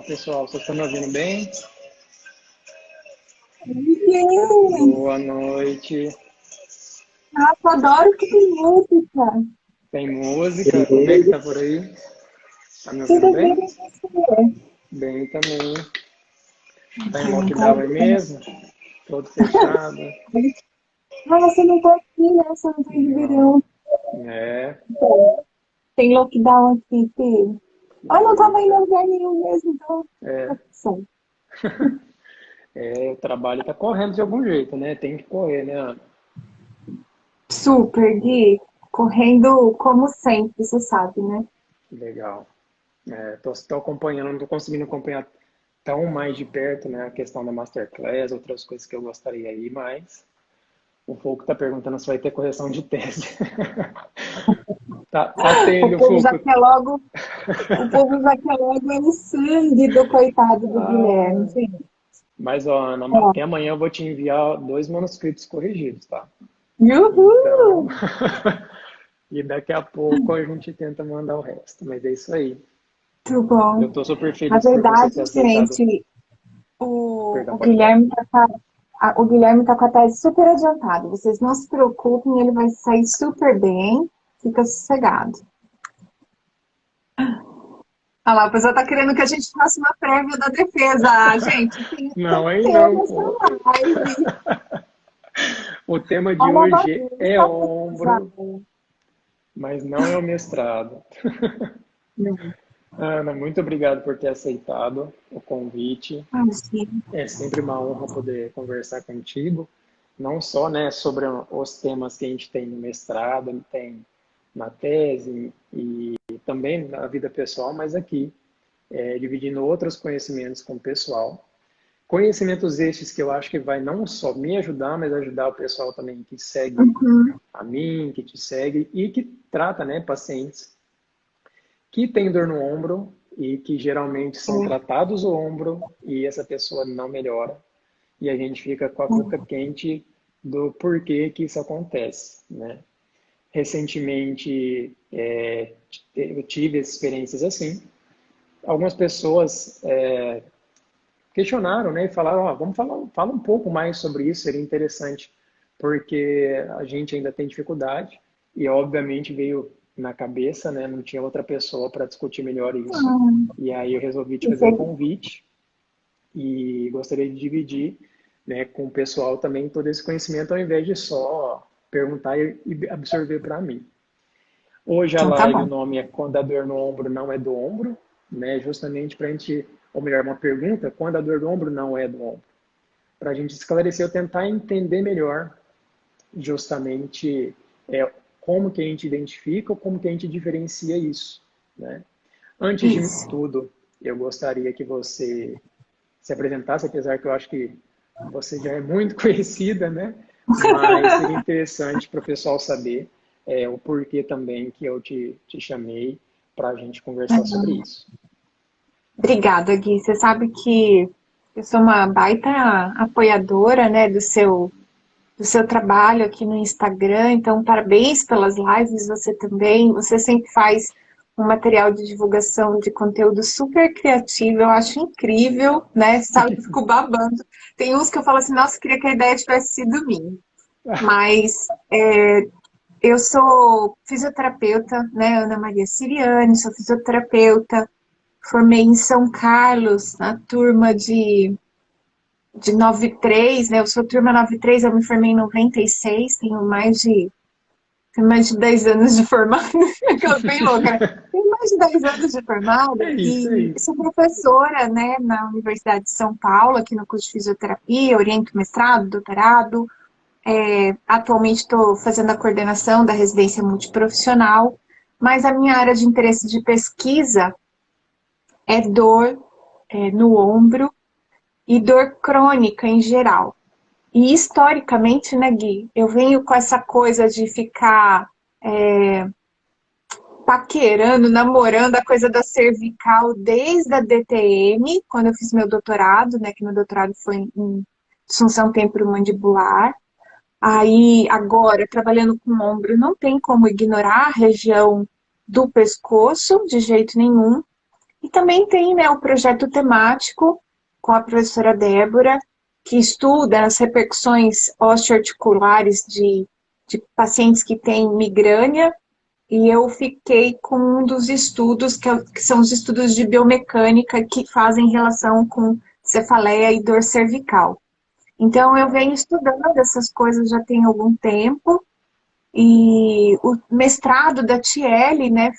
pessoal, vocês estão me ouvindo bem? Ninguém. Boa noite. Nossa, adoro que tem música. Tem música? Como é que tá por aí? Tá me ouvindo Tudo bem bem? com você? Bem também. Tá em Então, tá lockdown aí mesmo? Todo fechado? Ah, você não tá aqui, né? Você não tá em Não. Ribeirão. É, Tem lockdown aqui, filho. Ah, não tava indo eita. a lugar nenhum mesmo, então tá É, tudo certo. o trabalho tá correndo de algum jeito, né? Tem que correr, né, Ana? Super, Gui. Correndo como sempre, você sabe, né? Legal. Tô acompanhando, não tô conseguindo acompanhar tão mais de perto, né, a questão da Masterclass, outras coisas que eu gostaria aí, mas o Foucault está perguntando se vai ter correção de tese. Tá O tendo, povo já Foucault. quer logo, o povo já quer logo o sangue do coitado do Guilherme, Ah, gente. mas, ó, Ana, Ó, até amanhã eu vou te enviar 2 manuscritos corrigidos, tá? Então, Uhul! e daqui a pouco a gente tenta mandar o resto. Mas é isso aí. Muito Eu bom. tô super Na feliz por você verdade, ter aceitado. gente, o, Perdão, o pode falar. Guilherme tá o Guilherme tá com a tese super adiantada. Vocês não se preocupem, ele vai sair super bem. Fica sossegado. Olha lá, a pessoa tá querendo que a gente faça uma prévia da defesa. Ah, gente, tem Não, aí tema não, essa pô. live. O tema de Olha a hoje é bagunça já. ombro, mas não é o mestrado. Ana, muito obrigado por ter aceitado o convite. Imagina. É sempre uma honra poder conversar contigo, não só, né, sobre os temas que a gente tem no mestrado, tem na tese e também na vida pessoal, mas aqui, dividindo outros conhecimentos com o pessoal. Conhecimentos estes que eu acho que vai não só me ajudar, mas ajudar o pessoal também que segue Uhum. a mim, que te segue e que trata, né, pacientes que têm dor no ombro e que geralmente são tratados o ombro e essa pessoa não melhora e a gente fica com a boca quente do porquê que isso acontece, né? Recentemente, eu tive experiências assim. Algumas pessoas questionaram, né, e falaram, vamos falar, fala um pouco mais sobre isso, seria interessante, porque a gente ainda tem dificuldade e obviamente veio na cabeça, né, não tinha outra pessoa para discutir melhor isso. E aí eu resolvi te fazer o convite e gostaria de dividir, né, com o pessoal também todo esse conhecimento ao invés de só perguntar e absorver para mim. Hoje a Então tá live, o bom. nome é Quando a Dor no Ombro Não é do Ombro, né? Justamente para a gente, ou melhor, uma pergunta, quando a dor do ombro não é do ombro. Para a gente esclarecer, eu tentar entender melhor justamente como que a gente identifica ou como que a gente diferencia isso, né? Antes de Isso. tudo, eu gostaria que você se apresentasse, apesar que eu acho que você já é muito conhecida, né? Mas seria interessante para o pessoal saber o porquê também que eu te chamei para a gente conversar sobre isso. Obrigada, Gui. Você sabe que eu sou uma baita apoiadora, né, do seu trabalho aqui no Instagram, então parabéns pelas lives, você também. Você sempre faz um material de divulgação de conteúdo super criativo, eu acho incrível, né? Sabe, fico babando. Tem uns que eu falo assim, nossa, queria que a ideia tivesse sido minha. Mas eu sou fisioterapeuta, né, Ana Maria Siriane, sou fisioterapeuta, formei em São Carlos, na turma de 93, né? Eu sou turma 93, eu me formei em 96, tenho mais de 10 anos de formada, aquela bem louca, né? Tenho mais de 10 anos de formada É isso, é e isso. sou professora, né, na Universidade de São Paulo, aqui no curso de fisioterapia, oriento mestrado, doutorado. Atualmente estou fazendo a coordenação da residência multiprofissional, mas a minha área de interesse de pesquisa é dor no ombro e dor crônica em geral. E historicamente, né, Gui, eu venho com essa coisa de ficar paquerando, namorando a coisa da cervical desde a DTM, quando eu fiz meu doutorado, né, que meu doutorado foi em disfunção temporomandibular. Aí, agora, trabalhando com o ombro, não tem como ignorar a região do pescoço, de jeito nenhum. E também tem, né, o projeto temático com a professora Débora, que estuda as repercussões osteoarticulares de pacientes que têm migrânia, e eu fiquei com um dos estudos, que são os estudos de biomecânica que fazem relação com cefaleia e dor cervical. Então, eu venho estudando essas coisas já tem algum tempo, e o mestrado da Tiele, né,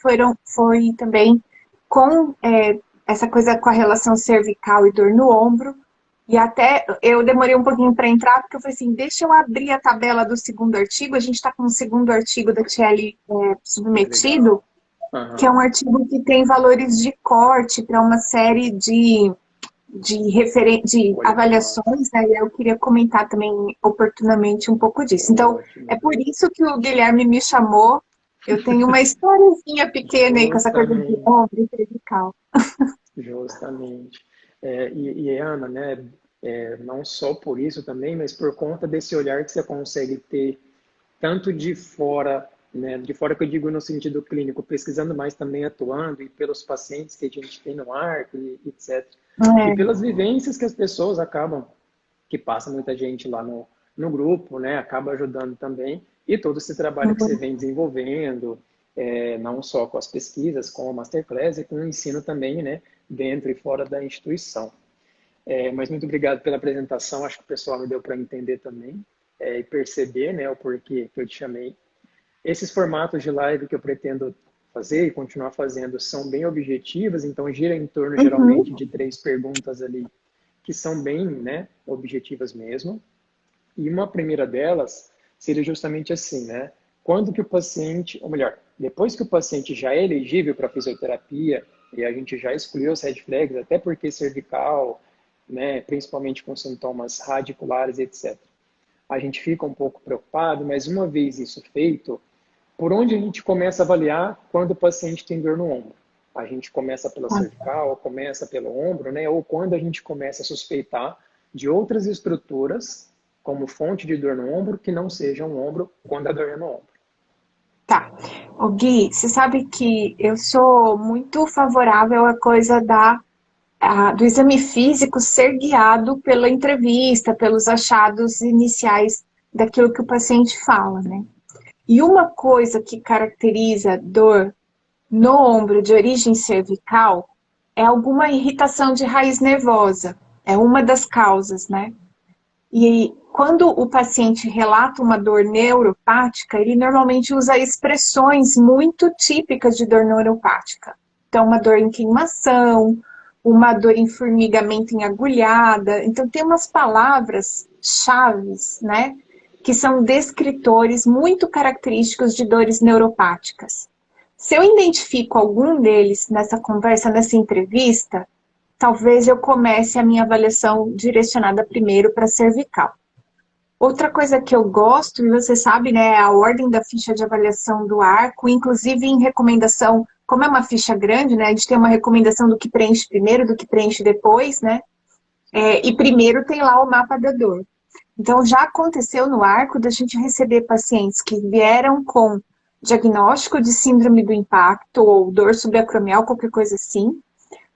foi também com essa coisa com a relação cervical e dor no ombro, e até eu demorei um pouquinho para entrar, porque eu falei assim, deixa eu abrir a tabela do segundo artigo, a gente está com o segundo artigo da Tiele submetido, que é um artigo que tem valores de corte para uma série de avaliações, né? E eu queria comentar também oportunamente um pouco disso. Então, é por isso que o Guilherme me chamou. Eu tenho uma historiazinha pequena aí com essa coisa de ombro e cervical. Justamente. Ana, né, não só por isso também, mas por conta desse olhar que você consegue ter tanto de fora, né, de fora que eu digo no sentido clínico, pesquisando mais também atuando e pelos pacientes que a gente tem no ARC, e etc. E pelas vivências que as pessoas acabam, que passa muita gente lá no grupo, né, acaba ajudando também, e todo esse trabalho que você vem desenvolvendo, não só com as pesquisas, com a Masterclass e com o ensino também, né, dentro e fora da instituição. Mas muito obrigado pela apresentação, acho que o pessoal me deu para entender também e perceber, né, o porquê que eu te chamei. Esses formatos de live que eu pretendo fazer e continuar fazendo são bem objetivas, então gira em torno geralmente de 3 perguntas ali que são bem, né, objetivas mesmo. E uma primeira delas seria justamente assim, né? Quando que o paciente, ou melhor, depois que o paciente já é elegível para fisioterapia e a gente já escolheu os red flags, até porque cervical, né, principalmente com sintomas radiculares, etc. A gente fica um pouco preocupado, mas uma vez isso feito, por onde a gente começa a avaliar quando o paciente tem dor no ombro? A gente começa pela cervical, começa pelo ombro, né? Ou quando a gente começa a suspeitar de outras estruturas como fonte de dor no ombro que não sejam o ombro quando a dor é no ombro. Tá. O Gui, você sabe que eu sou muito favorável à coisa do exame físico ser guiado pela entrevista, pelos achados iniciais daquilo que o paciente fala, né? E uma coisa que caracteriza dor no ombro de origem cervical é alguma irritação de raiz nervosa. É uma das causas, né? E quando o paciente relata uma dor neuropática, ele normalmente usa expressões muito típicas de dor neuropática. Então, uma dor em queimação, uma dor em formigamento em agulhada. Então, tem umas palavras chaves, né? Que são descritores muito característicos de dores neuropáticas. Se eu identifico algum deles nessa conversa, nessa entrevista, talvez eu comece a minha avaliação direcionada primeiro para cervical. Outra coisa que eu gosto, e você sabe, né, é a ordem da ficha de avaliação do arco, inclusive em recomendação, como é uma ficha grande, né, a gente tem uma recomendação do que preenche primeiro, do que preenche depois, né, e primeiro tem lá o mapa da dor. Então, já aconteceu no arco da gente receber pacientes que vieram com diagnóstico de síndrome do impacto ou dor subacromial, qualquer coisa assim,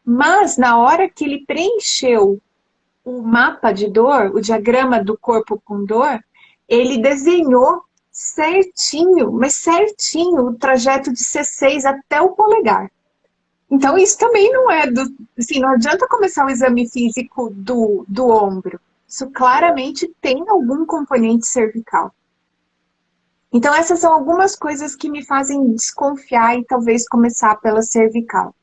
mas na hora que ele preencheu o mapa de dor, o diagrama do corpo com dor, ele desenhou certinho, mas certinho, o trajeto de C6 até o polegar. Então, isso também não é assim, não adianta começar o exame físico do ombro. Isso claramente tem algum componente cervical. Então, essas são algumas coisas que me fazem desconfiar e talvez começar pela cervical.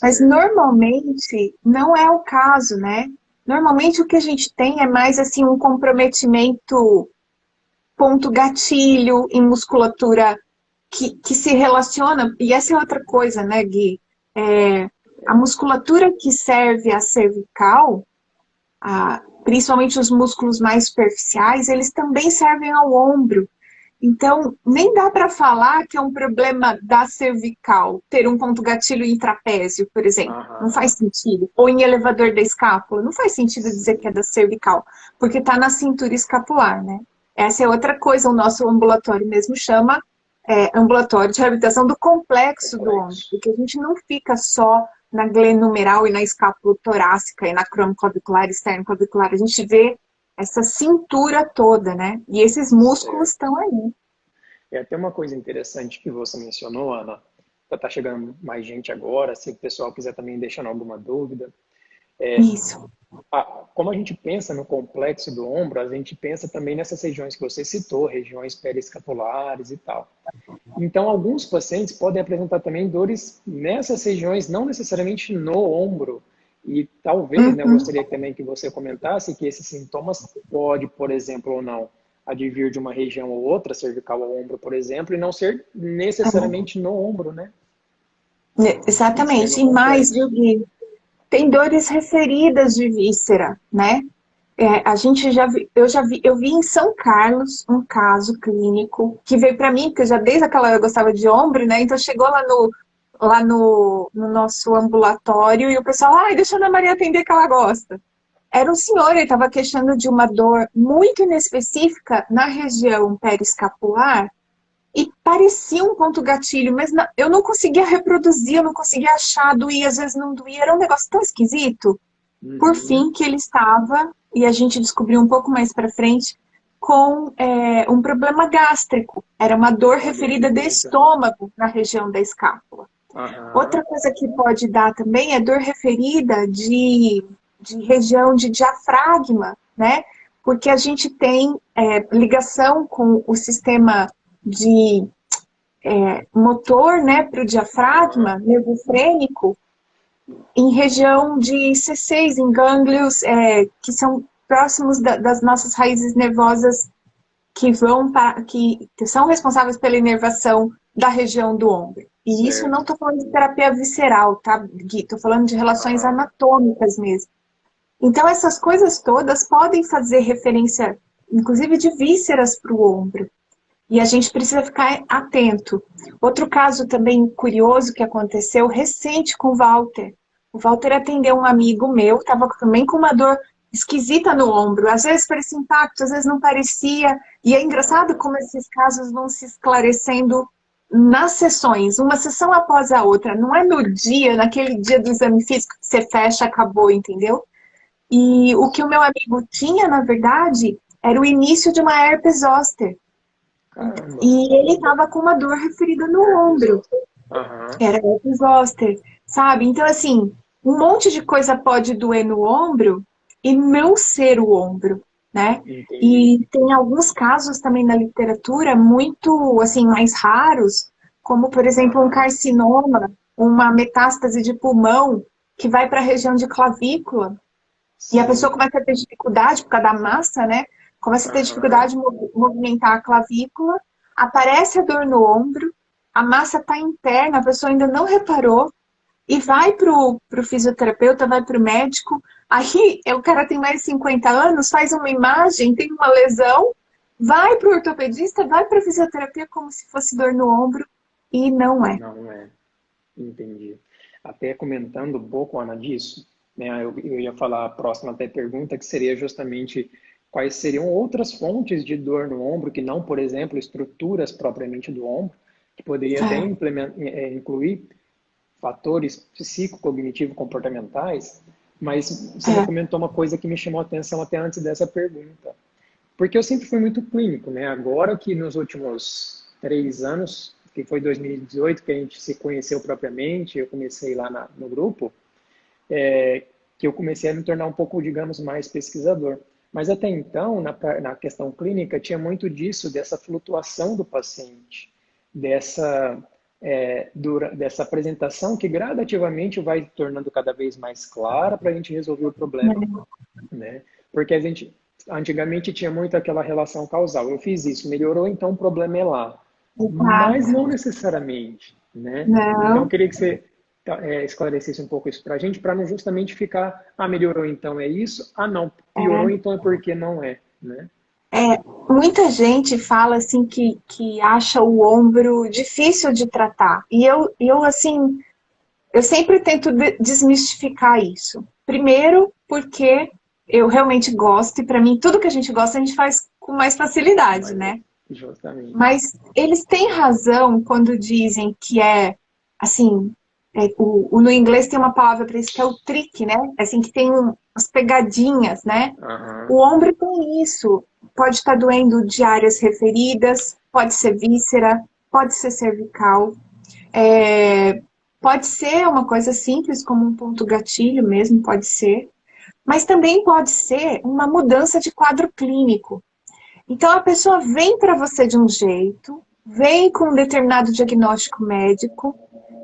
Mas normalmente não é o caso, né? Normalmente o que a gente tem é mais assim um comprometimento ponto gatilho em musculatura que se relaciona, e essa é outra coisa, né, Gui? A musculatura que serve à cervical, principalmente os músculos mais superficiais, eles também servem ao ombro. Então, nem dá para falar que é um problema da cervical, ter um ponto gatilho em trapézio, por exemplo. Não faz sentido. Ou em elevador da escápula. Não faz sentido dizer que é da cervical, porque está na cintura escapular, né? Essa é outra coisa, o nosso ambulatório mesmo chama ambulatório de reabilitação do complexo do ombro, porque a gente não fica só na glenumeral e na escápula torácica e na cromoclavicular externo clavicular, a gente vê essa cintura toda, né? E esses músculos estão aí. É até uma coisa interessante que você mencionou, Ana, tá chegando mais gente agora, se o pessoal quiser também deixar alguma dúvida. Isso. Como a gente pensa no complexo do ombro, a gente pensa também nessas regiões que você citou, regiões periescapulares e tal. Então, alguns pacientes podem apresentar também dores nessas regiões, não necessariamente no ombro. E talvez, né, eu gostaria também que você comentasse que esses sintomas pode, por exemplo, ou não, advir de uma região ou outra, cervical ou ombro, por exemplo, e não ser necessariamente no ombro, né? Ser Exatamente. no E mais, complexo. viu, Gui? Tem dores referidas de víscera, né? A gente eu vi em São Carlos um caso clínico que veio para mim, porque eu já desde aquela eu gostava de ombro, né? Então chegou lá no nosso ambulatório e o pessoal, ai, deixa a Ana Maria atender que ela gosta. Era um senhor, ele estava queixando de uma dor muito inespecífica na região periescapular e parecia um ponto gatilho, mas eu não conseguia reproduzir, eu não conseguia achar, doía, às vezes não doía, era um negócio tão esquisito. Por fim, que ele estava, e a gente descobriu um pouco mais para frente, com um problema gástrico. Era uma dor referida de estômago na região da escápula. Outra coisa que pode dar também é dor referida de região de diafragma, né? Porque a gente tem ligação com o sistema de motor, né, para o diafragma, nervo frênico, em região de C6, em gânglios que são próximos das nossas raízes nervosas que são responsáveis pela inervação da região do ombro. E Certo. isso não estou falando de terapia visceral, tá, Gui? Estou falando de relações anatômicas mesmo. Então, essas coisas todas podem fazer referência, inclusive, de vísceras para o ombro. E a gente precisa ficar atento. Outro caso também curioso que aconteceu recente com o Walter. O Walter atendeu um amigo meu, estava também com uma dor esquisita no ombro. Às vezes parecia impacto, às vezes não parecia. E é engraçado como esses casos vão se esclarecendo nas sessões, uma sessão após a outra. Não é no dia, naquele dia do exame físico que você fecha, acabou, entendeu? E o que o meu amigo tinha, na verdade, era o início de uma herpes zoster. Caramba. E ele estava com uma dor referida no ombro. Era herpes zoster, sabe? Então, assim, um monte de coisa pode doer no ombro e não ser o ombro, né? Entendi. E tem alguns casos também na literatura muito, assim, mais raros, como, por exemplo, um carcinoma, uma metástase de pulmão que vai para a região de clavícula. Sim. E a pessoa começa a ter dificuldade por causa da massa, né? Começa a ter dificuldade de movimentar a clavícula, aparece a dor no ombro, a massa está interna, a pessoa ainda não reparou, e vai pro fisioterapeuta, vai pro médico, aí o cara tem mais de 50 anos, faz uma imagem, tem uma lesão, vai pro ortopedista, vai pra fisioterapia como se fosse dor no ombro, e não é. Não é. Entendi. Até comentando um pouco, Ana, disso, né, eu ia falar a próxima até pergunta, que seria justamente quais seriam outras fontes de dor no ombro, que não, por exemplo, estruturas propriamente do ombro, que poderia até incluir fatores psicocognitivo-comportamentais, mas você me comentou uma coisa que me chamou a atenção até antes dessa pergunta. Porque eu sempre fui muito clínico, né? Agora que nos últimos 3 anos, que foi 2018 que a gente se conheceu propriamente, eu comecei lá no grupo, que eu comecei a me tornar um pouco, digamos, mais pesquisador. Mas até então, na questão clínica, tinha muito disso, dessa flutuação do paciente, dessa apresentação que gradativamente vai tornando cada vez mais clara para a gente resolver o problema, né? Porque a gente antigamente tinha muito aquela relação causal. Eu fiz isso, melhorou, então o problema é lá. Mas não necessariamente, né? Então eu queria que você esclarecesse um pouco isso para a gente, para não justamente ficar, melhorou, então é isso, não, piorou, então é porque não é, né? Muita gente fala assim que acha o ombro difícil de tratar. E eu assim, eu sempre tento desmistificar isso. Primeiro, porque eu realmente gosto, e para mim tudo que a gente gosta a gente faz com mais facilidade, né? Justamente. Mas eles têm razão quando dizem que assim, no inglês tem uma palavra para isso que é o trick, né? Assim, que tem umas pegadinhas, né? Aham. O ombro tem isso. Pode estar doendo de áreas referidas, pode ser víscera, pode ser cervical. Pode ser uma coisa simples, como um ponto gatilho mesmo, pode ser. Mas também pode ser uma mudança de quadro clínico. Então, a pessoa vem para você de um jeito, vem com um determinado diagnóstico médico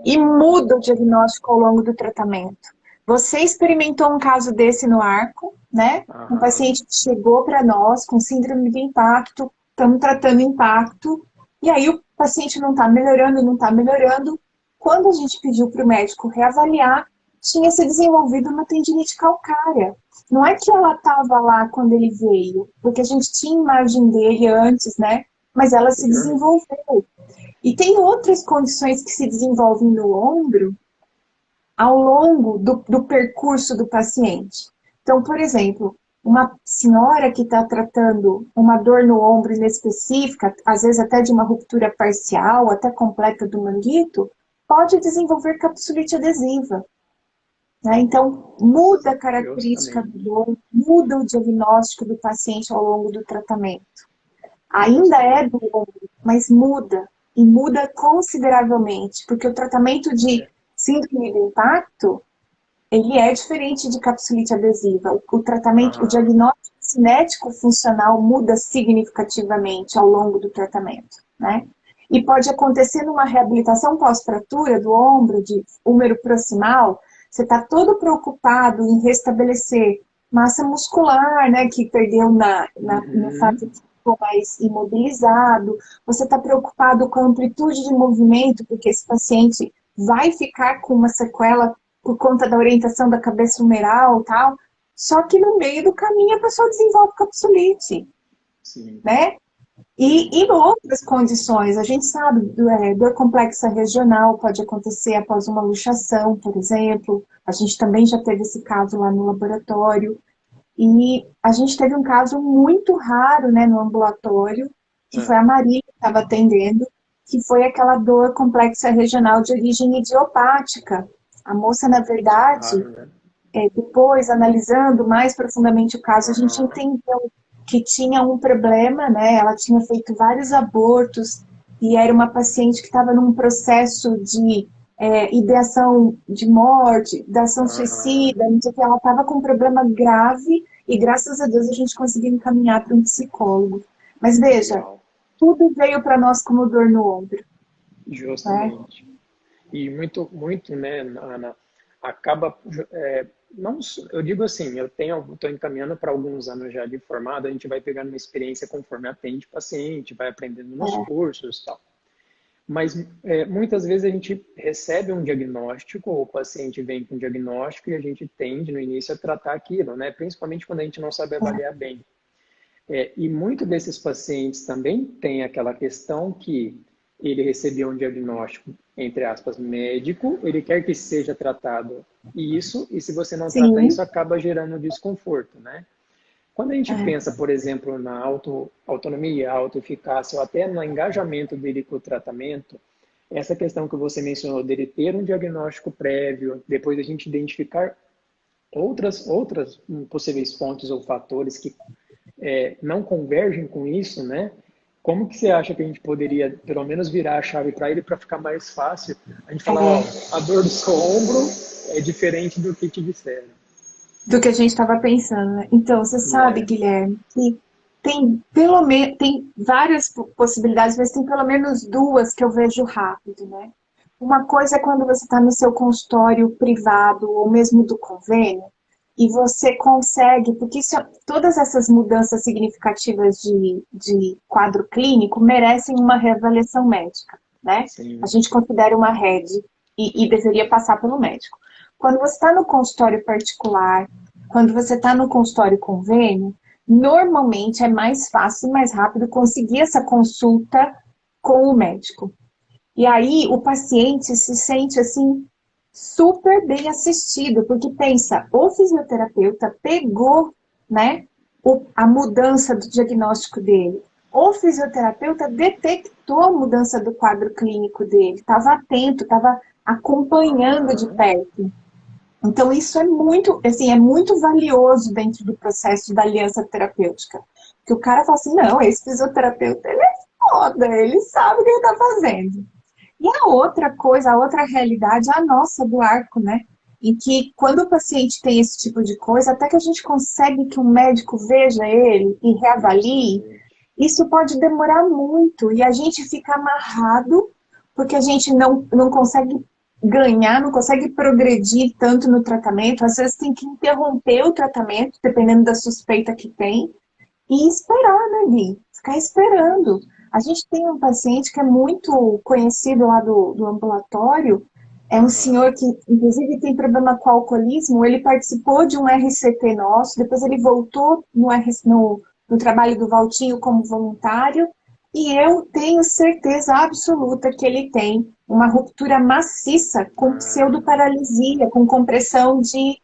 e muda o diagnóstico ao longo do tratamento. Você experimentou um caso desse no Arco, né? Um Aham. paciente que chegou para nós com síndrome de impacto, estamos tratando impacto, e aí o paciente não está melhorando, não está melhorando. Quando a gente pediu para o médico reavaliar, tinha se desenvolvido uma tendinite calcária. Não é que ela estava lá quando ele veio, porque a gente tinha imagem dele antes, né? Mas ela se Posteriormente. desenvolveu. E tem outras condições que se desenvolvem no ombro ao longo do percurso do paciente. Então, por exemplo, uma senhora que está tratando uma dor no ombro inespecífica, às vezes até de uma ruptura parcial, até completa do manguito, pode desenvolver capsulite adesiva. Né? Então, muda a característica do Justamente. dor, muda o diagnóstico do paciente ao longo do tratamento. Ainda é Justamente. do ombro, mas muda, e muda consideravelmente, porque o tratamento de É. síndrome de impacto, ele é diferente de capsulite adesiva. O tratamento, o Aham. diagnóstico cinético funcional muda significativamente ao longo do tratamento, né? E pode acontecer numa reabilitação pós-fratura do ombro, de húmero proximal, você está todo preocupado em restabelecer massa muscular, né, que perdeu no fato Uhum. de ficou mais imobilizado, você está preocupado com a amplitude de movimento, porque esse paciente vai ficar com uma sequela por conta da orientação da cabeça humeral e tal, só que no meio do caminho a pessoa desenvolve capsulite, Sim. né? E Sim. em outras condições, a gente sabe, dor complexa regional pode acontecer após uma luxação, por exemplo. A gente também já teve esse caso lá no laboratório. E a gente teve um caso muito raro, né, no ambulatório, que foi É. a Maria que estava atendendo, que foi aquela dor complexa regional de origem idiopática. A moça, na Isso é verdade, raro, né? depois, analisando mais profundamente o caso, a gente Aham. entendeu que tinha um problema, né? Ela tinha feito vários abortos e era uma paciente que estava num processo de ideação de morte, ideação Aham. suicida, não sei o que. Ela estava com um problema grave e, graças a Deus, a gente conseguiu encaminhar para um psicólogo. Mas veja, Legal. tudo veio para nós como dor no ombro, né? Justamente. E muito, muito, né, Ana, acaba, não, eu digo assim, estou encaminhando para alguns anos já de formado, a gente vai pegando uma experiência conforme atende paciente, vai aprendendo nos É, cursos e tal. Mas muitas vezes a gente recebe um diagnóstico, ou o paciente vem com um diagnóstico e a gente tende no início a tratar aquilo, né? Principalmente quando a gente não sabe avaliar bem. E muito desses pacientes também tem aquela questão que ele recebeu um diagnóstico, entre aspas, médico, ele quer que seja tratado isso, e se você não trata isso, sim, acaba gerando desconforto, né? Quando a gente é, pensa, por exemplo, na autonomia, autoeficácia, ou até no engajamento dele com o tratamento, essa questão que você mencionou, dele ter um diagnóstico prévio, depois a gente identificar outras possíveis fontes ou fatores que não convergem com isso, né? Como que você acha que a gente poderia, pelo menos, virar a chave para ele para ficar mais fácil? A gente falar, ó, é. a dor do seu ombro é diferente do que te disseram. Do que a gente estava pensando, né? Então, você sabe, É. Guilherme, que tem pelo menos tem várias possibilidades, mas tem pelo menos duas que eu vejo rápido, né? Uma coisa é quando você está no seu consultório privado ou mesmo do convênio e você consegue, porque todas essas mudanças significativas de quadro clínico merecem uma reavaliação médica, né? A Sim. gente considera uma RED e deveria passar pelo médico. Quando você está no consultório particular, quando você está no consultório convênio, normalmente é mais fácil e mais rápido conseguir essa consulta com o médico. E aí o paciente se sente assim super bem assistido, porque pensa, o fisioterapeuta pegou, né, a mudança do diagnóstico dele. O fisioterapeuta detectou a mudança do quadro clínico dele, estava atento, estava acompanhando de perto. Então, isso é muito, assim, é muito valioso dentro do processo da aliança terapêutica. Que o cara fala assim, não, esse fisioterapeuta, ele é foda, ele sabe o que ele está fazendo. E a outra coisa, a outra realidade, é a nossa do arco, né? Em que quando o paciente tem esse tipo de coisa, até que a gente consegue que um médico veja ele e reavalie, isso pode demorar muito. E a gente fica amarrado, porque a gente não consegue ganhar, não consegue progredir tanto no tratamento. Às vezes tem que interromper o tratamento, dependendo da suspeita que tem, e esperar, né, Gui? Ficar esperando. A gente tem um paciente que é muito conhecido lá do ambulatório, é um senhor que, inclusive, tem problema com alcoolismo, ele participou de um RCT nosso, depois ele voltou no trabalho do Valtinho como voluntário, e eu tenho certeza absoluta que ele tem uma ruptura maciça com pseudoparalisia, com compressão de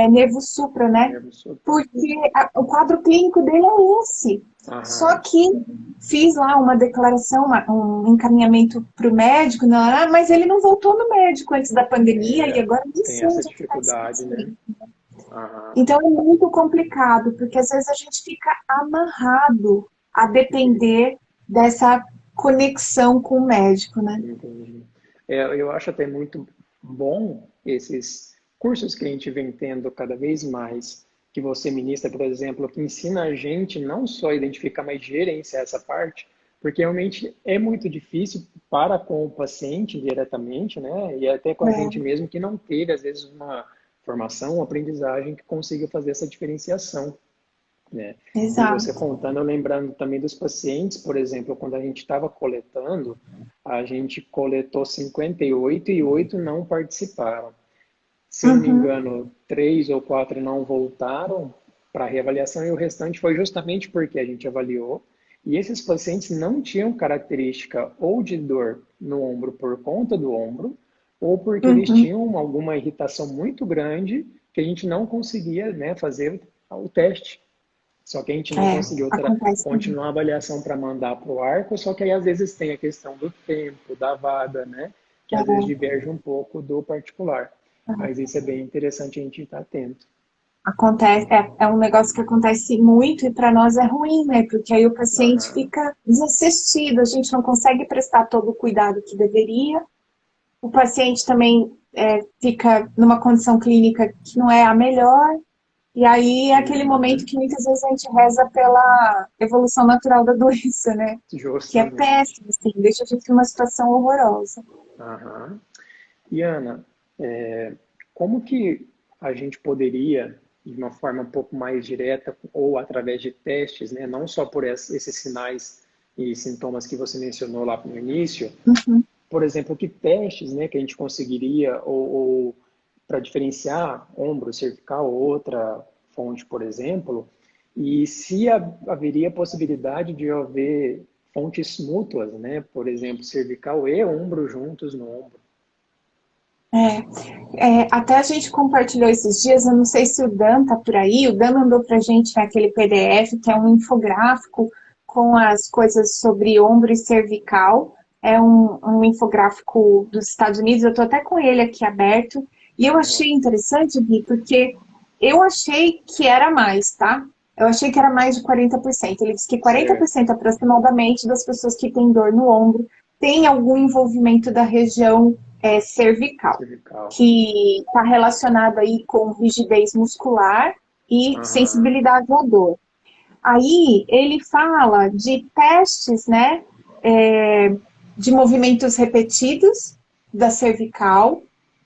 nervo supra, né? Porque o quadro clínico dele é esse. Só que fiz lá uma declaração, um encaminhamento para o médico, mas ele não voltou no médico antes da pandemia e agora não sei essa dificuldade, né? Então é muito complicado, porque às vezes a gente fica amarrado a depender dessa conexão com o médico, né? Entendi. Eu acho até muito bom esses cursos que a gente vem tendo cada vez mais, que você ministra, por exemplo, que ensina a gente não só a identificar, mas gerenciar essa parte, porque realmente é muito difícil para com o paciente diretamente, né? E até com a gente mesmo que não teve, às vezes, uma formação, uma aprendizagem que consiga fazer essa diferenciação, né? Exato. E você contando, eu lembrando também dos pacientes, por exemplo, quando a gente estava coletando, a gente coletou 58 e 8 não participaram. Se eu não me engano, 3 ou 4 não voltaram para a reavaliação e o restante foi justamente porque a gente avaliou. E esses pacientes não tinham característica ou de dor no ombro por conta do ombro, ou porque eles tinham alguma irritação muito grande que a gente não conseguia, né, fazer o teste. Só que a gente não conseguiu continuar a avaliação para mandar para o arco, só que aí às vezes tem a questão do tempo, da vaga, né, que às vezes diverge um pouco do particular. Mas isso é bem interessante a gente estar atento. Acontece, é um negócio que acontece muito e para nós é ruim, né? Porque aí o paciente fica desassistido, a gente não consegue prestar todo o cuidado que deveria. O paciente também fica numa condição clínica que não é a melhor. E aí é aquele momento que muitas vezes a gente reza pela evolução natural da doença, né? Justamente. Que é péssimo, assim, deixa a gente numa situação horrorosa. E Ana, como que a gente poderia, de uma forma um pouco mais direta ou através de testes, né, não só por esses sinais e sintomas que você mencionou lá no início, por exemplo, que testes, né, que a gente conseguiria ou para diferenciar ombro, cervical ou outra fonte, por exemplo, e se haveria possibilidade de haver fontes mútuas, né, por exemplo, cervical e ombro juntos no ombro. Até a gente compartilhou esses dias, eu não sei se o Dan tá por aí, o Dan mandou pra gente naquele PDF, que é um infográfico com as coisas sobre ombro e cervical, é um infográfico dos Estados Unidos, eu tô até com ele aqui aberto, e eu achei interessante, Gui, porque eu achei que era mais, tá? Eu achei que era mais de 40%. Ele disse que 40% aproximadamente das pessoas que têm dor no ombro tem algum envolvimento da região cervical, que está relacionado aí com rigidez muscular e sensibilidade à dor. Aí ele fala de testes, né, de movimentos repetidos da cervical,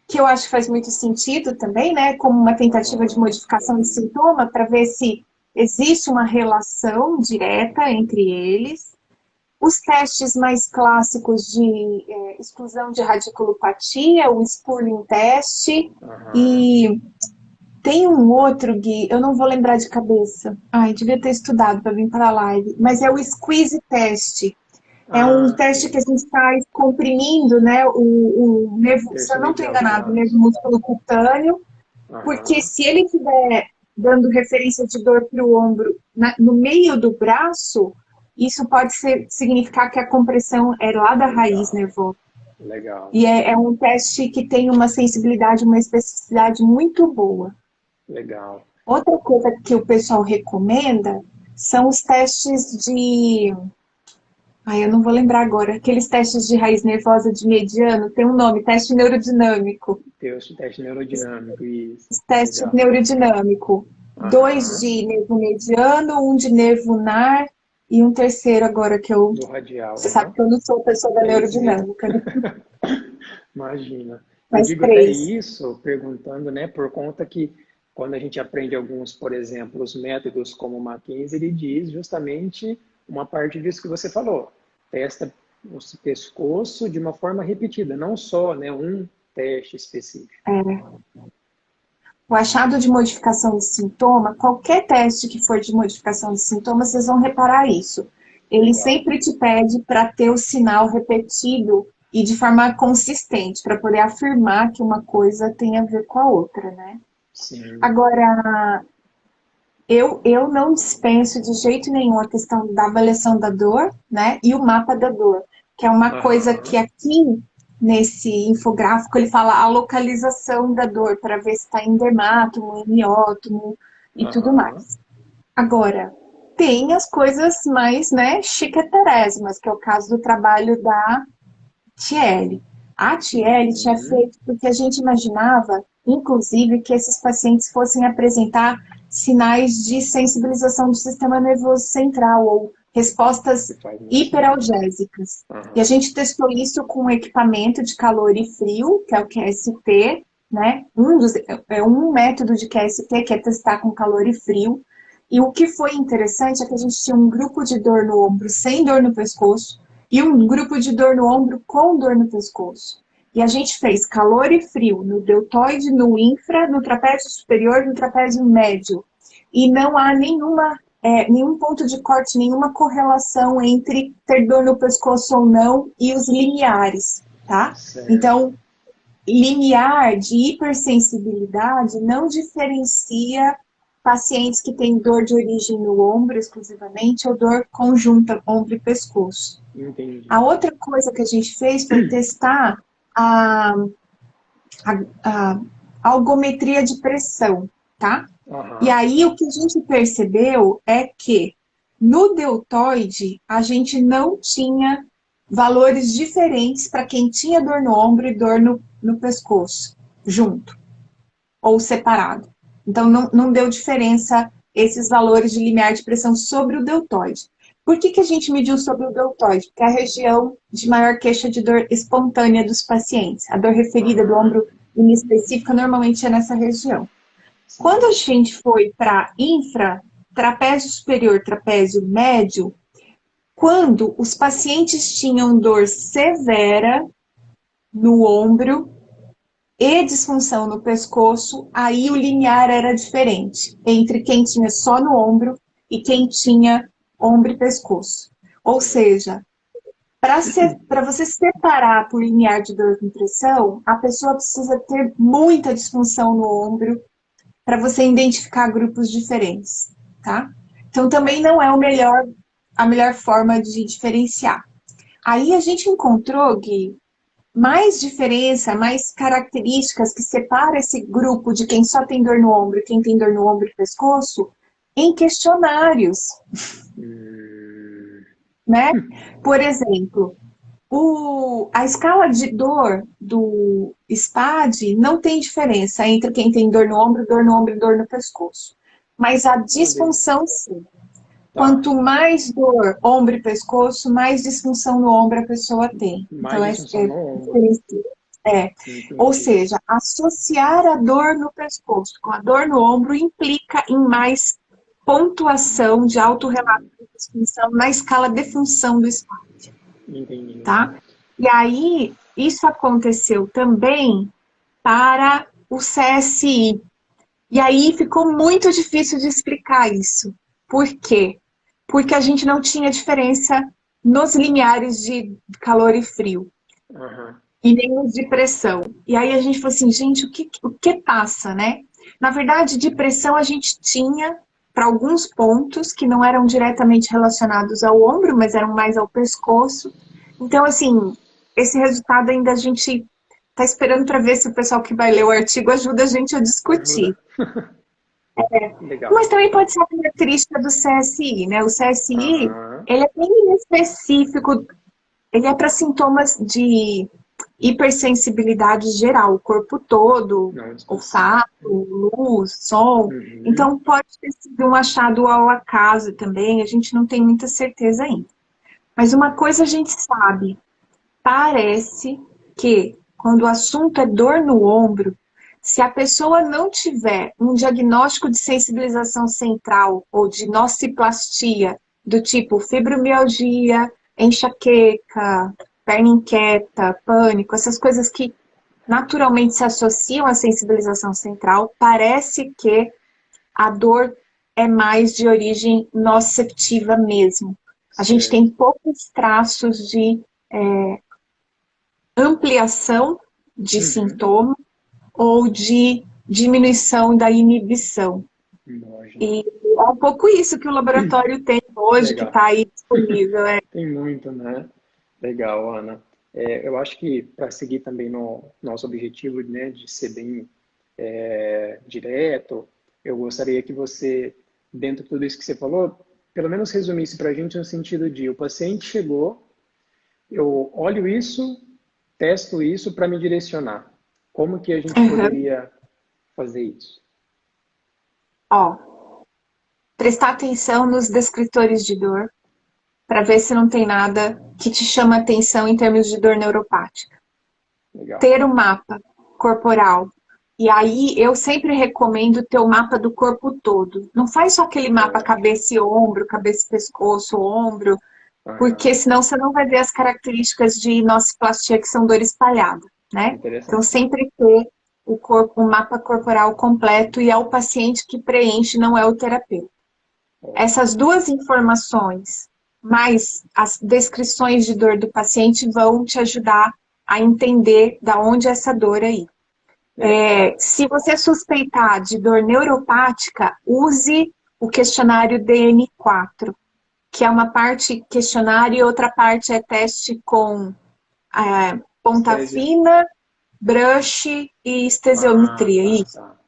que eu acho que faz muito sentido também, né, como uma tentativa de modificação de sintoma para ver se existe uma relação direta entre eles. Os testes mais clássicos de exclusão de radiculopatia, o Spurling test, e tem um outro, Gui, eu não vou lembrar de cabeça. Ai, devia ter estudado para vir para a live, mas é o Squeeze test. É um teste que a gente está comprimindo, né, o nervo, se eu não estou enganado, o nervo músculo cutâneo, porque se ele estiver dando referência de dor para o ombro no meio do braço, isso pode significar que a compressão é lá da raiz nervosa. Legal, E é um teste que tem uma sensibilidade, uma especificidade muito boa. legal. Outra coisa que o pessoal recomenda são os testes de... Ai, eu não vou lembrar agora. Aqueles testes de raiz nervosa de mediano, tem um nome, teste neurodinâmico. Teste neurodinâmico, isso. Os testes Legal. neurodinâmico. Dois Aham, de nervo mediano, um de nervo nar e um terceiro agora que eu... do radial, Você sabe aham. que eu não sou pessoa da É esse mesmo. neurodinâmica, né? Imagina. Eu Mas digo até três. isso perguntando, né, por conta que quando a gente aprende alguns, por exemplo, os métodos como o Mackenzie, ele diz justamente uma parte disso que você falou. Testa o pescoço de uma forma repetida, não só, né, um teste específico. O achado de modificação de sintoma, qualquer teste que for de modificação de sintoma, vocês vão reparar isso. Ele Legal. sempre te pede para ter o sinal repetido e de forma consistente, para poder afirmar que uma coisa tem a ver com a outra, né? Sim. Agora, eu não dispenso de jeito nenhum a questão da avaliação da dor, né? E o mapa da dor, que é uma coisa que Aham. aqui nesse infográfico ele fala a localização da dor para ver se está em dermátomo, em miótomo e tudo Aham. mais. Agora, tem as coisas mais, né, chiqueterésimas, que é o caso do trabalho da Thiele. A Thiele tinha Uhum. feito porque a gente imaginava, inclusive, que esses pacientes fossem apresentar sinais de sensibilização do sistema nervoso central ou respostas Que faz muito sentido. hiperalgésicas. E a Aham. gente testou isso com um equipamento de calor e frio, que é o QST, né? Um método de QST, que é testar com calor e frio. E o que foi interessante é que a gente tinha um grupo de dor no ombro sem dor no pescoço, e um grupo de dor no ombro com dor no pescoço. E a gente fez calor e frio no deltoide, no infra, no trapézio superior, no trapézio médio. E não há nenhum ponto de corte, nenhuma correlação entre ter dor no pescoço ou não e os limiares, tá? Certo. Então, limiar de hipersensibilidade não diferencia pacientes que têm dor de origem no ombro exclusivamente ou dor conjunta ombro e pescoço. A Entendi. outra coisa que a gente fez foi testar a, a algometria de pressão, tá? E Aham. aí o que a gente percebeu é que no deltoide a gente não tinha valores diferentes para quem tinha dor no ombro e dor no pescoço, junto ou separado. Então não deu diferença esses valores de limiar de pressão sobre o deltoide. Por que a gente mediu sobre o deltoide? Porque é a região de maior queixa de dor espontânea dos pacientes. A dor referida do Aham. ombro inespecífica normalmente é nessa região. Quando a Sim. gente foi para infra, trapézio superior, trapézio médio, quando os pacientes tinham dor severa no ombro e disfunção no pescoço, aí o limiar era diferente entre quem tinha só no ombro e quem tinha ombro e pescoço. Ou seja, para você separar por limiar de dor com pressão, a pessoa precisa ter muita disfunção no ombro para você identificar grupos diferentes, tá? Então também não é a melhor forma de diferenciar. Aí a gente encontrou, Gui, mais diferença, mais características que separa esse grupo de quem só tem dor no ombro e quem tem dor no ombro e pescoço em questionários, Hum. né? Por exemplo, a escala de dor do SPAD não tem diferença entre quem tem dor no ombro e dor no pescoço. Mas a Olha, disfunção, sim. tá. Quanto mais dor, ombro e pescoço, mais disfunção no ombro a pessoa tem. Mais Então, disfunção no ombro. diferencia. É. Ou Entendi. seja, associar a dor no pescoço com a dor no ombro implica em mais pontuação de autorrelato de disfunção na escala de função do SPAD, Entendi. tá? E aí, isso aconteceu também para o CSI. E aí ficou muito difícil de explicar isso. Por quê? Porque a gente não tinha diferença nos limiares de calor e frio Aham. e nem os de pressão. E aí a gente falou assim, gente, o que passa, né? Na verdade, de pressão a gente tinha para alguns pontos que não eram diretamente relacionados ao ombro, mas eram mais ao pescoço. Então, assim, esse resultado ainda a gente está esperando para ver se o pessoal que vai ler o artigo ajuda a gente a discutir. Ajuda. Legal. Mas também pode ser a característica do CSI, né? O CSI, Aham. ele é bem específico, ele é para sintomas de hipersensibilidade geral, o corpo todo, Não, discussão. olfato, luz, som. Uhum. Então pode ter sido um achado ao acaso também, a gente não tem muita certeza ainda. Mas uma coisa a gente sabe, parece que quando o assunto é dor no ombro, se a pessoa não tiver um diagnóstico de sensibilização central ou de nociplastia, do tipo fibromialgia, enxaqueca, perna inquieta, pânico, essas coisas que naturalmente se associam à sensibilização central, parece que a dor é mais de origem nociceptiva mesmo. A gente Certo. tem poucos traços de ampliação de Uhum. sintoma ou de diminuição da inibição. Imagem. E é um pouco isso que o laboratório tem hoje, que Legal. está aí disponível. Tem muito, né? Legal, Ana. Eu acho que para seguir também no nosso objetivo, né, de ser bem direto, eu gostaria que você, dentro de tudo isso que você falou, pelo menos resumisse para a gente no sentido de o paciente chegou, eu olho isso, testo isso para me direcionar. Como que a gente Uhum. poderia fazer isso? Ó, prestar atenção nos descritores de dor, para ver se não tem nada que te chama atenção em termos de dor neuropática. Legal. Ter o mapa corporal. E aí eu sempre recomendo ter o mapa do corpo todo. Não faz só aquele mapa Ótimo. cabeça e ombro, cabeça e pescoço, ombro, porque Aham. senão você não vai ver as características de nociplastia, que são dor espalhada, né? Então Interessante. sempre ter o corpo, o mapa corporal completo e é o paciente que preenche, não é o terapeuta. Ótimo. Essas duas informações, mais as descrições de dor do paciente, vão te ajudar a entender da onde é essa dor aí. Legal. Se você suspeitar de dor neuropática, use o questionário DN4, que é uma parte questionário e outra parte é teste com ponta Estésia. fina, brush e Ah, estesiometria. tá, Isso. tá.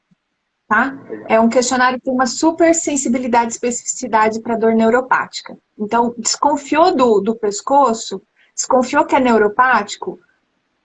Tá? É Legal. um questionário que tem uma super sensibilidade e especificidade para dor neuropática. Então, desconfiou do pescoço, desconfiou que é neuropático,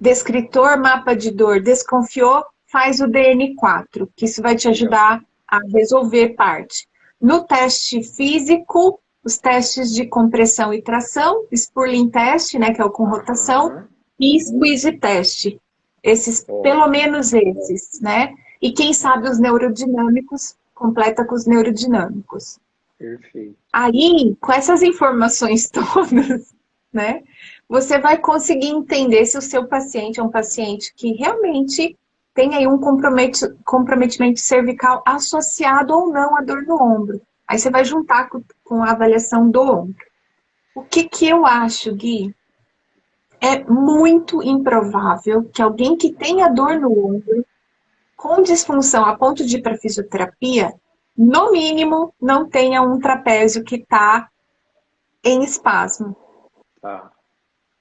descritor, mapa de dor, desconfiou, faz o DN4, que isso vai te Legal. ajudar a resolver parte. No teste físico, os testes de compressão e tração, Spurling test, né, que é o com rotação, Aham. e squeeze test. Esses, pelo Ótimo. menos esses, né? E quem sabe os neurodinâmicos, completa com os neurodinâmicos. Perfeito. Aí, com essas informações todas, né, você vai conseguir entender se o seu paciente é um paciente que realmente tem aí um comprometimento cervical associado ou não à dor no ombro. Aí você vai juntar com a avaliação do ombro. O que eu acho, Gui? É muito improvável que alguém que tenha dor Aham. no ombro, com disfunção a ponto de ir para fisioterapia, no mínimo não tenha um trapézio que está em espasmo, Tá.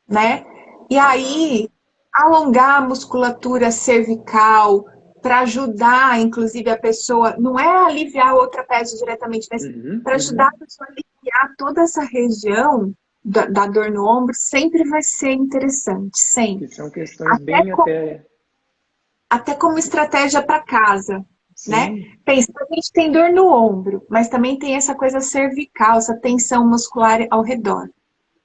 né? E Aham. aí, alongar a musculatura cervical para ajudar, inclusive, a pessoa, não é aliviar o trapézio diretamente, mas Uhum, para ajudar uhum. a pessoa a aliviar toda essa região da dor no ombro, sempre vai ser interessante, Que sempre. são questões Até bem até. até como estratégia para casa, né? Sim. Pensa, a gente tem dor no ombro, mas também tem essa coisa cervical, essa tensão muscular ao redor.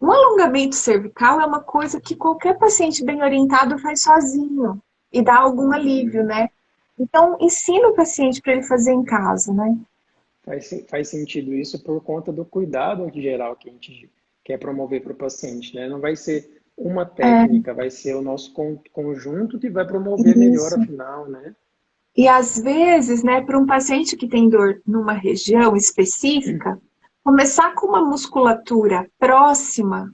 Um alongamento cervical é uma coisa que qualquer paciente bem orientado faz sozinho e dá algum alívio, Uhum. né? Então, ensina o paciente para ele fazer em casa, né? Faz sentido isso por conta do cuidado geral que a gente quer promover para o paciente, né? Não vai ser uma É, técnica, vai ser o nosso conjunto que vai promover melhor, isso. afinal, né? E às vezes, né, para um paciente que tem dor numa região específica, começar com uma musculatura próxima,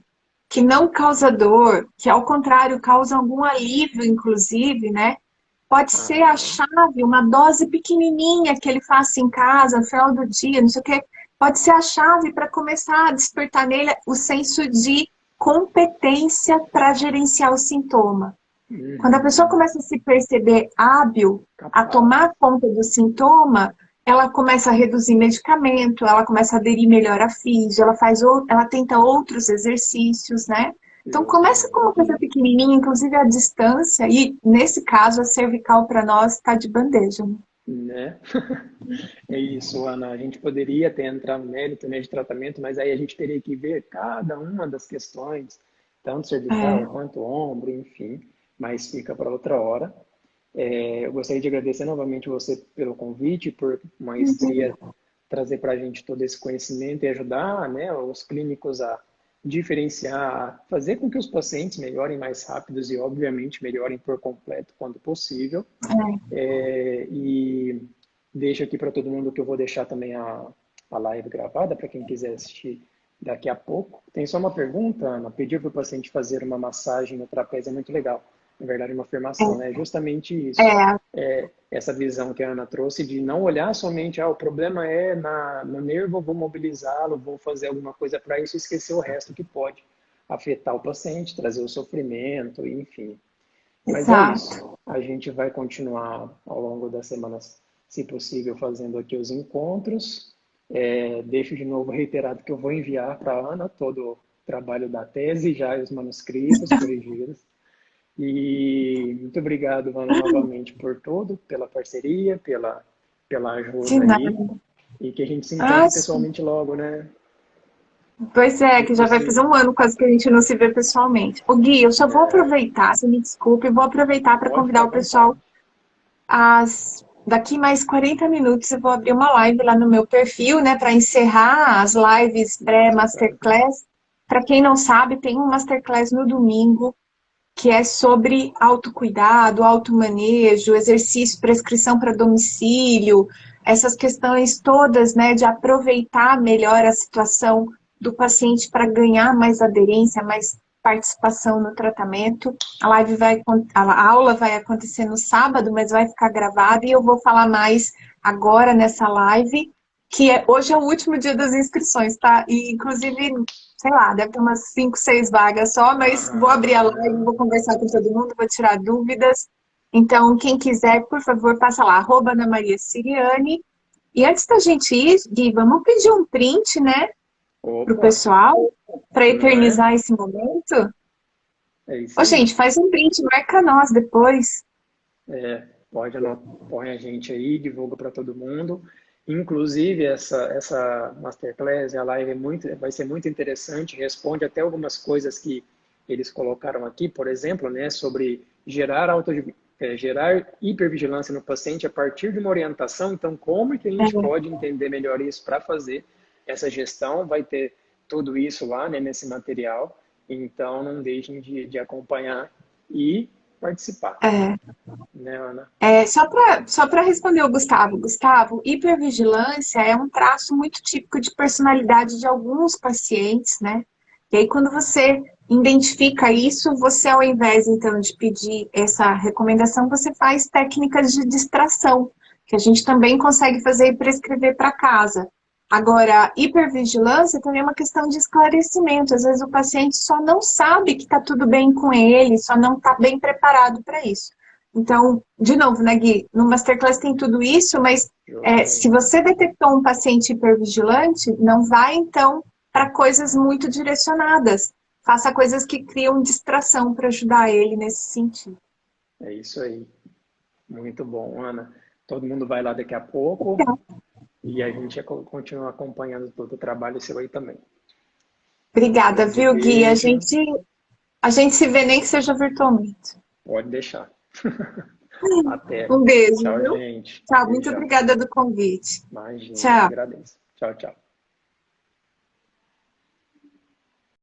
que não causa dor, que ao contrário causa algum alívio, inclusive, né? Pode ser a Aham. chave, uma dose pequenininha que ele faça em casa, no final do dia, não sei o quê. Pode ser a chave para começar a despertar nele o senso de competência para gerenciar o sintoma. Quando a Uhum. pessoa começa a se perceber hábil a Capaz. tomar conta do sintoma, ela começa a reduzir medicamento, ela começa a aderir melhor à físio, ela tenta outros exercícios, né? Então começa com uma Exatamente. coisa pequenininha, inclusive a distância, e nesse caso a cervical para nós está de bandeja, né? Né? É isso, Ana. A gente poderia até entrar no mérito, né, de tratamento, mas aí a gente teria que ver cada uma das questões, tanto cervical É, quanto ombro, enfim, mas fica para outra hora. Eu gostaria de agradecer novamente você pelo convite, por maestria trazer para a gente todo esse conhecimento e ajudar, né, os clínicos a diferenciar, a fazer com que os pacientes melhorem mais rápidos e, obviamente, melhorem por completo quando possível. é. E deixo aqui para todo mundo que eu vou deixar também a live gravada para quem quiser assistir daqui a pouco. Tem só uma pergunta, Ana. Pedir para o paciente fazer uma massagem no trapézio é muito legal. Na verdade, uma afirmação, né? É justamente isso. É, Essa visão que a Ana trouxe de não olhar somente, o problema é no nervo, vou mobilizá-lo, vou fazer alguma coisa para isso e esquecer o resto que pode afetar o paciente, trazer o sofrimento, enfim. Mas é exato. isso. A gente vai continuar ao longo das semanas, se possível, fazendo aqui os encontros. Deixo de novo reiterado que eu vou enviar para a Ana todo o trabalho da tese, já os manuscritos corrigidos. E muito obrigado, Ana, novamente por tudo, pela parceria, pela De ajuda nada. aí. E que a gente se Ah, encontre pessoalmente logo, né? pois é, Se que já vai fazer possível. um ano quase que a gente não se vê pessoalmente. Ô Gui, eu só vou aproveitar, você me desculpe, vou aproveitar para Pode ficar convidar à o pessoal. vontade. Daqui mais 40 minutos eu vou abrir uma live lá no meu perfil, né, para encerrar as lives Fica à vontade. pré-masterclass. Para quem não sabe, tem um masterclass no domingo que é sobre autocuidado, automanejo, exercício, prescrição para domicílio, essas questões todas, né, de aproveitar melhor a situação do paciente para ganhar mais aderência, mais participação no tratamento. A aula vai acontecer no sábado, mas vai ficar gravada e eu vou falar mais agora nessa live, hoje é o último dia das inscrições, tá? E inclusive sei lá, deve ter umas 5, 6 vagas só, mas vou abrir a live, Aham. vou conversar com todo mundo, vou tirar dúvidas. Então, quem quiser, por favor, passa lá, @Ana Maria Siriani. E antes da gente ir, Gui, vamos pedir um print, né, pro Opa, pessoal, para não é? eternizar esse momento. É isso Ô, aí. gente, faz um print, marca nós depois. Pode anotar, põe a gente aí, divulga para todo mundo. Inclusive, essa masterclass, a live vai ser muito interessante, responde até algumas coisas que eles colocaram aqui, por exemplo, né, sobre gerar hipervigilância no paciente a partir de uma orientação. Então, como é que a gente É, pode entender melhor isso para fazer essa gestão? Vai ter tudo isso lá, né, nesse material. Então, não deixem de acompanhar e participar, é. né, Ana? Só para responder o Gustavo. Gustavo, hipervigilância é um traço muito típico de personalidade de alguns pacientes, né? E aí, quando você identifica isso, você, ao invés, então, de pedir essa recomendação, você faz técnicas de distração, que a gente também consegue fazer e prescrever para casa. Agora, hipervigilância também é uma questão de esclarecimento. Às vezes o paciente só não sabe que está tudo bem com ele, só não está bem preparado para isso. Então, de novo, né, Gui? No Masterclass tem tudo isso, mas se Justamente. você detectou um paciente hipervigilante, não vai, então, para coisas muito direcionadas. Faça coisas que criam distração para ajudar ele nesse sentido. É isso aí. Muito bom, Ana. Todo mundo vai lá daqui a pouco e a gente continua acompanhando todo o trabalho seu aí também. Obrigada, Grande viu, Gui? A beijo. gente, a gente se vê nem que seja virtualmente. Pode deixar. Até. Um beijo, Tchau, viu? gente. Tchau, muito Beijão. obrigada do convite. Imagina, eu que Tchau. agradeço. Tchau, tchau.